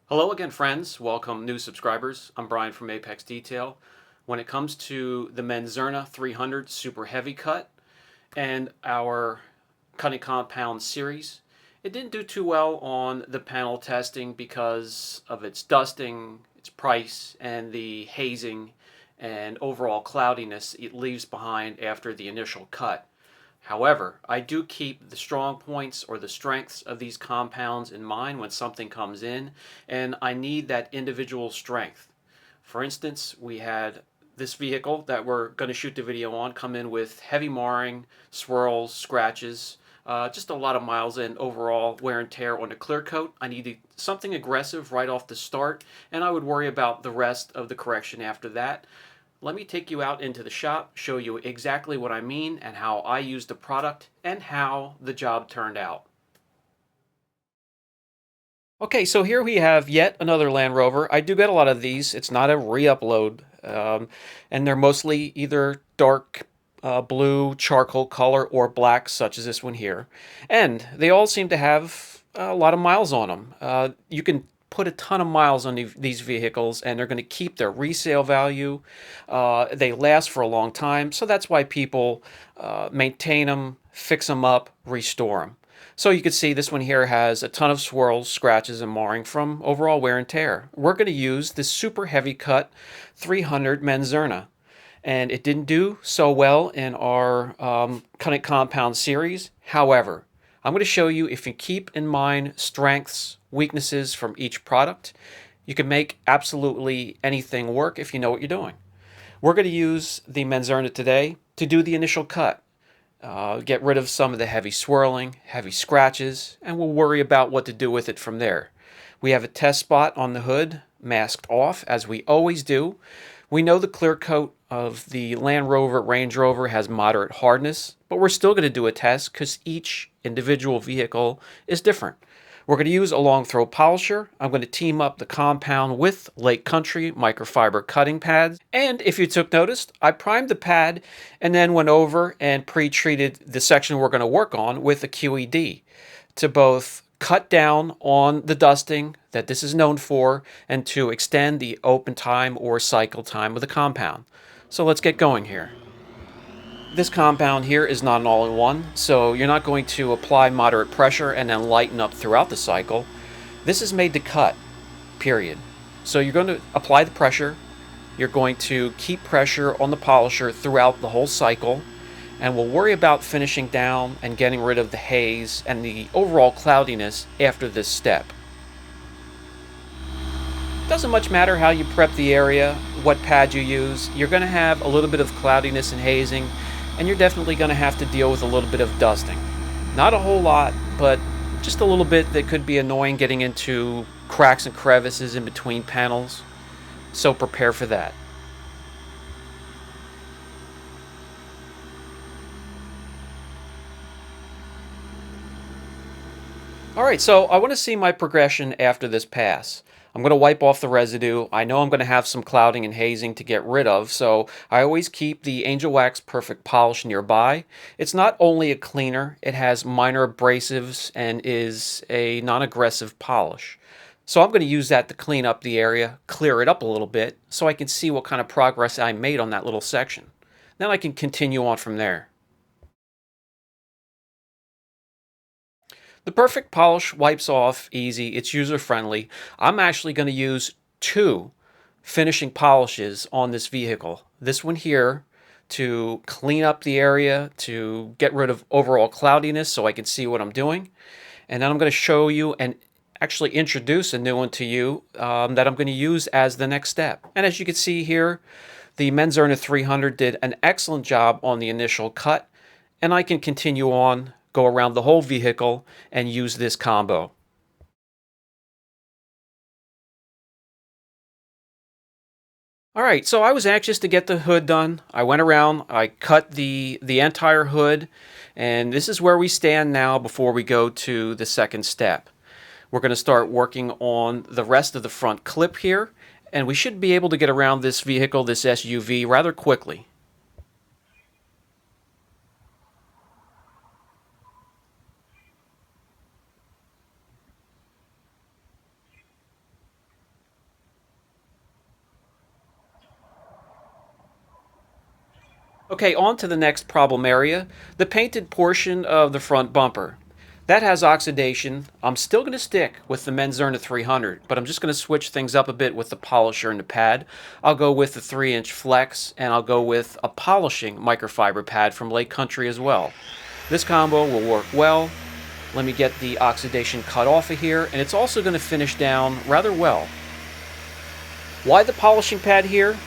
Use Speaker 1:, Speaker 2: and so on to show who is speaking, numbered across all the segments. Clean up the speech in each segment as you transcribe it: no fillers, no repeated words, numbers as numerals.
Speaker 1: Hello again, friends. Welcome, new subscribers. I'm Brian from Apex Detail. When it comes to the Menzerna 300 Super Heavy Cut and our cutting compound series, it didn't do too well on the panel testing because of its dusting, its price, and the hazing and overall cloudiness it leaves behind after the initial cut. However, I do keep the strong points or the strengths of these compounds in mind when something comes in, and I need that individual strength. For instance, we had this vehicle that we're going to shoot the video on come in with heavy marring, swirls, scratches, just a lot of miles in overall wear and tear on the clear coat. I needed something aggressive right off the start, and I would worry about the rest of the correction after that. Let me take you out into the shop, show you exactly what I mean and how I use the product and how the job turned out. Okay, so here we have yet another Land Rover. I do get a lot of these. It's not a re-upload, and they're mostly either dark blue, charcoal color, or black, such as this one here. And they all seem to have a lot of miles on them. You can put a ton of miles on these vehicles, and they're going to keep their resale value. They last for a long time, so that's why people maintain them, fix them up, restore them. So you can see this one here has a ton of swirls, scratches, and marring from overall wear and tear. We're going to use this Super Heavy Cut 300 Menzerna. And it didn't do so well in our cutting compound series. However, I'm going to show you, if you keep in mind strengths, weaknesses from each product, you can make absolutely anything work if you know what you're doing. We're going to use the Menzerna today to do the initial cut. Get rid of some of the heavy swirling, heavy scratches, and we'll worry about what to do with it from there. We have a test spot on the hood, masked off, as we always do. We know the clear coat of the Land Rover Range Rover has moderate hardness, but we're still going to do a test because each individual vehicle is different. We're going to use a long throw polisher. I'm going to team up the compound with Lake Country microfiber cutting pads. And if you took notice, I primed the pad and then went over and pre-treated the section we're going to work on with a QED to both cut down on the dusting that this is known for and to extend the open time or cycle time of the compound. So let's get going here. This compound here is not an all-in-one, so you're not going to apply moderate pressure and then lighten up throughout the cycle. This is made to cut, period. So you're going to apply the pressure, you're going to keep pressure on the polisher throughout the whole cycle, and we'll worry about finishing down and getting rid of the haze and the overall cloudiness after this step. Doesn't much matter how you prep the area, what pad you use, you're going to have a little bit of cloudiness and hazing, and you're definitely going to have to deal with a little bit of dusting. Not a whole lot, but just a little bit that could be annoying getting into cracks and crevices in between panels, so prepare for that. Alright, so I want to see my progression after this pass. I'm going to wipe off the residue. I know I'm going to have some clouding and hazing to get rid of, so I always keep the Angel Wax Perfect Polish nearby. It's not only a cleaner, it has minor abrasives and is a non-aggressive polish. So I'm going to use that to clean up the area, clear it up a little bit, so I can see what kind of progress I made on that little section. Then I can continue on from there. The Perfect Polish wipes off easy. It's user-friendly. I'm actually going to use two finishing polishes on this vehicle. This one here to clean up the area, to get rid of overall cloudiness so I can see what I'm doing. And then I'm going to show you and actually introduce a new one to you that I'm going to use as the next step. And as you can see here, the Menzerna 300 did an excellent job on the initial cut, and I can continue on, go around the whole vehicle, and use this combo. Alright, so I was anxious to get the hood done. I went around, I cut the entire hood, and this is where we stand now before we go to the second step. We're going to start working on the rest of the front clip here, and we should be able to get around this vehicle, this SUV, rather quickly. Okay, on to the next problem area, the painted portion of the front bumper. That has oxidation. I'm still going to stick with the Menzerna 300, but I'm just going to switch things up a bit with the polisher and the pad. I'll go with the 3-inch flex, and I'll go with a polishing microfiber pad from Lake Country as well. This combo will work well. Let me get the oxidation cut off of here, and it's also going to finish down rather well. Why the polishing pad here?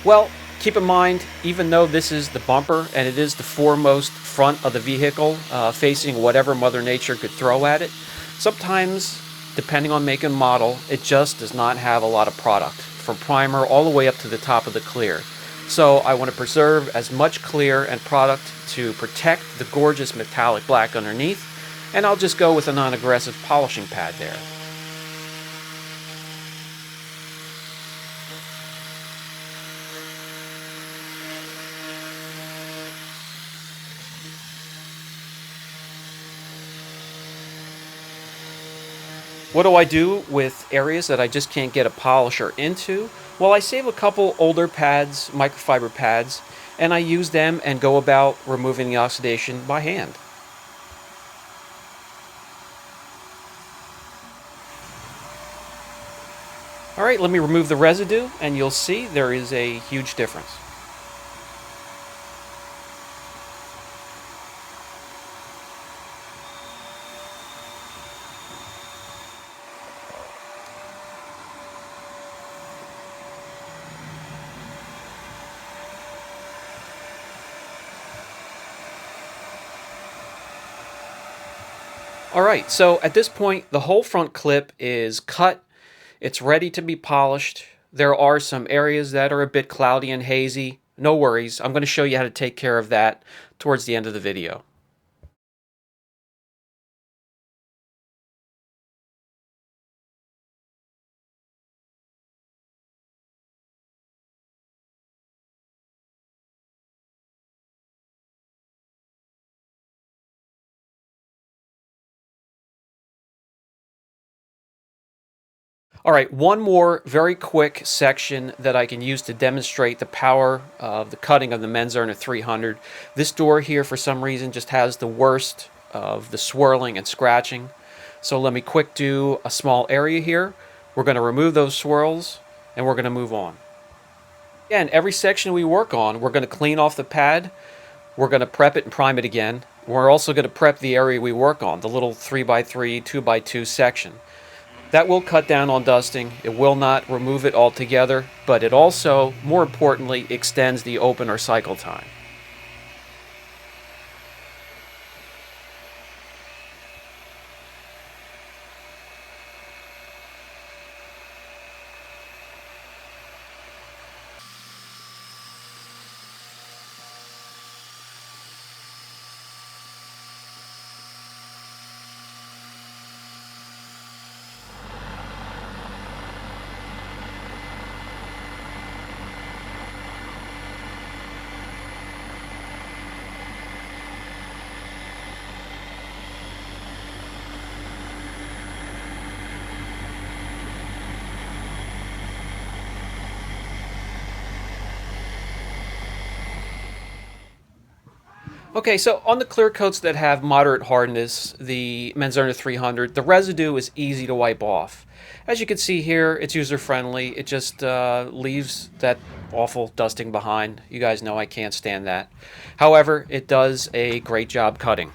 Speaker 1: Well, keep in mind, even though this is the bumper and it is the foremost front of the vehicle, facing whatever Mother Nature could throw at it, sometimes, depending on make and model, it just does not have a lot of product, from primer all the way up to the top of the clear. So I want to preserve as much clear and product to protect the gorgeous metallic black underneath, and I'll just go with a non-aggressive polishing pad there. What do I do with areas that I just can't get a polisher into? Well, I save a couple older pads, microfiber pads, and I use them and go about removing the oxidation by hand. All right, let me remove the residue, and you'll see there is a huge difference. Alright, so at this point, the whole front clip is cut. It's ready to be polished. There are some areas that are a bit cloudy and hazy. No worries, I'm going to show you how to take care of that towards the end of the video. All right, one more very quick section that I can use to demonstrate the power of the cutting of the Menzerna 300. This door here, for some reason, just has the worst of the swirling and scratching. So let me quick do a small area here. We're going to remove those swirls, and we're going to move on. Again, every section we work on, we're going to clean off the pad. We're going to prep it and prime it again. We're also going to prep the area we work on, the little 3x3, 2x2 section. That will cut down on dusting. It will not remove it altogether, but it also, more importantly, extends the open or cycle time. Okay, so on the clear coats that have moderate hardness, the Menzerna 300, the residue is easy to wipe off. As you can see here, it's user-friendly. It just leaves that awful dusting behind. You guys know I can't stand that. However, it does a great job cutting.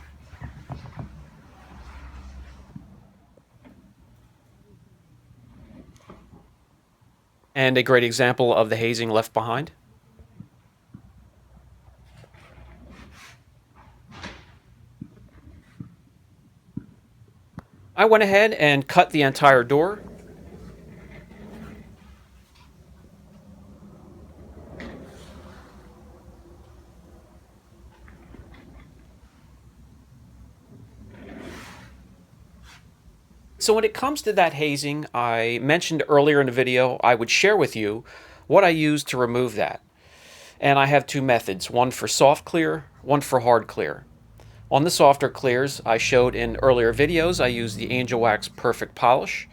Speaker 1: And a great example of the hazing left behind. I went ahead and cut the entire door. So when it comes to that hazing, I mentioned earlier in the video I would share with you what I use to remove that. And I have two methods, one for soft clear, one for hard clear. On the softer clears I showed in earlier videos, I use the Angel Wax Perfect Polish.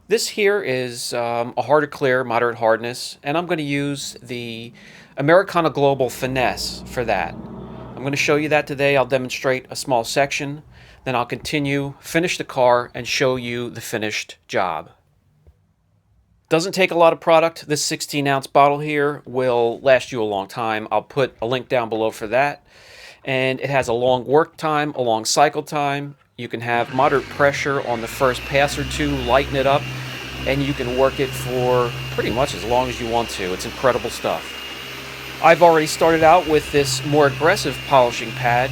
Speaker 1: This here is a harder clear, moderate hardness, and I'm going to use the Americana Global Finesse for that. I'm going to show you that today. I'll demonstrate a small section, then I'll continue, finish the car, and show you the finished job. Doesn't take a lot of product. This 16-ounce bottle here will last you a long time. I'll put a link down below for that. And it has a long work time, a long cycle time. You can have moderate pressure on the first pass or two, lighten it up, and you can work it for pretty much as long as you want to. It's incredible stuff. I've already started out with this more aggressive polishing pad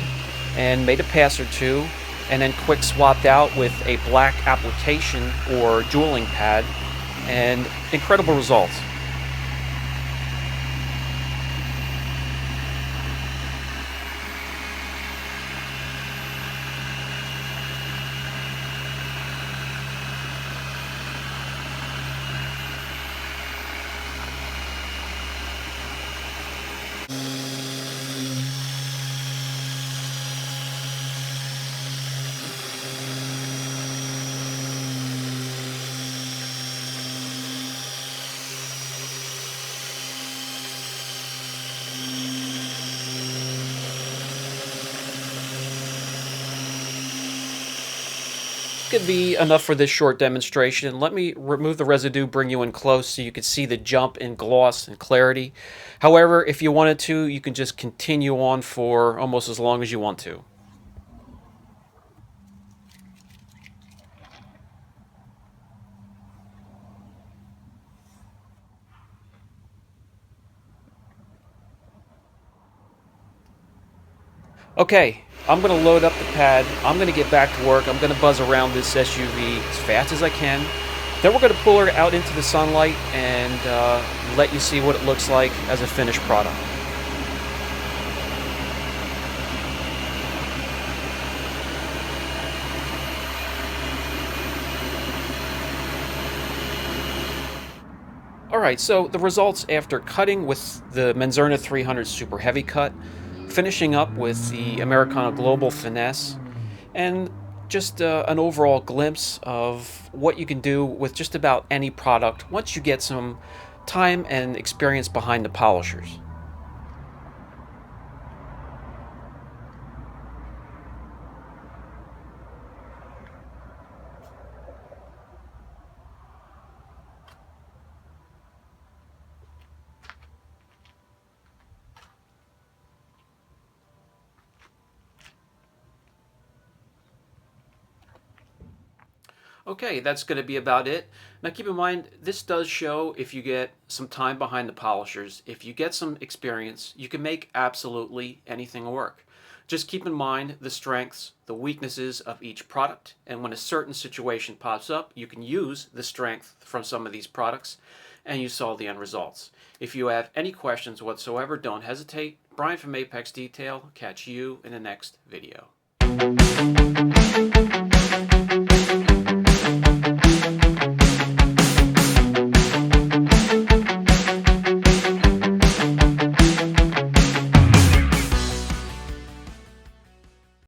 Speaker 1: and made a pass or two, and then quick swapped out with a black application or jeweling pad, and incredible results. Could be enough for this short demonstration. Let me remove the residue, bring you in close so you can see the jump in gloss and clarity. However, if you wanted to, you can just continue on for almost as long as you want to. Okay, I'm going to load up the pad. I'm going to get back to work. I'm going to buzz around this SUV as fast as I can. Then we're going to pull her out into the sunlight and let you see what it looks like as a finished product. Alright, so the results after cutting with the Menzerna 300 Super Heavy Cut, finishing up with the Americana Global Finesse, and just an overall glimpse of what you can do with just about any product once you get some time and experience behind the polishers. Okay, that's going to be about it. Now keep in mind, this does show if you get some time behind the polishers, if you get some experience, you can make absolutely anything work. Just keep in mind the strengths, the weaknesses of each product, and when a certain situation pops up, you can use the strength from some of these products, and you saw the end results. If you have any questions whatsoever, don't hesitate. Brian from Apex Detail. Catch you in the next video.